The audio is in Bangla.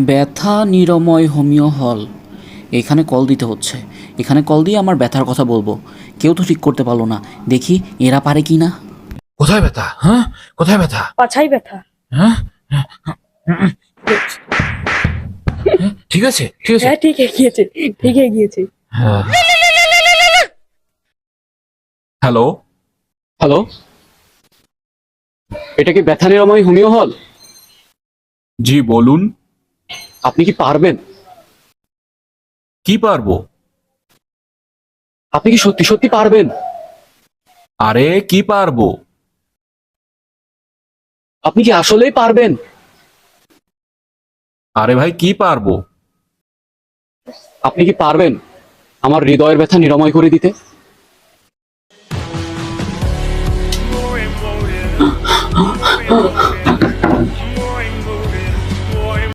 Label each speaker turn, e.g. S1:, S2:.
S1: ব্যথা নিরাময় হোমিও হল। এখানে কল দিতে হচ্ছে। এখানে কল দিয়ে আমার ব্যথার কথা বলবো। কেউ তো ঠিক করতে পারলো না। দেখি এরা পারে কি না।
S2: কোথায় ব্যথা? হ্যাঁ, কোথায় ব্যথা?
S3: পাছায় ব্যথা।
S2: হ্যাঁ, ঠিক আছে, ঠিক আছে।
S3: হ্যাঁ, ঠিক গিয়েছে, ঠিক গিয়েছে।
S2: হ্যালো,
S4: হ্যালো, এটা কি ব্যথা নিরাময় হোমিও হল?
S2: জি বলুন।
S4: আপনি কি পারবেন?
S2: কি পারবো?
S4: আপনি কি সত্যি সত্যি পারবেন?
S2: আরে কি পারবো?
S4: আপনি কি আসলেই পারবেন?
S2: আরে ভাই কি পারবো?
S4: আপনি কি পারবেন আমার হৃদয়ের ব্যথা নিরাময় করে দিতে?
S5: More and more, yeah.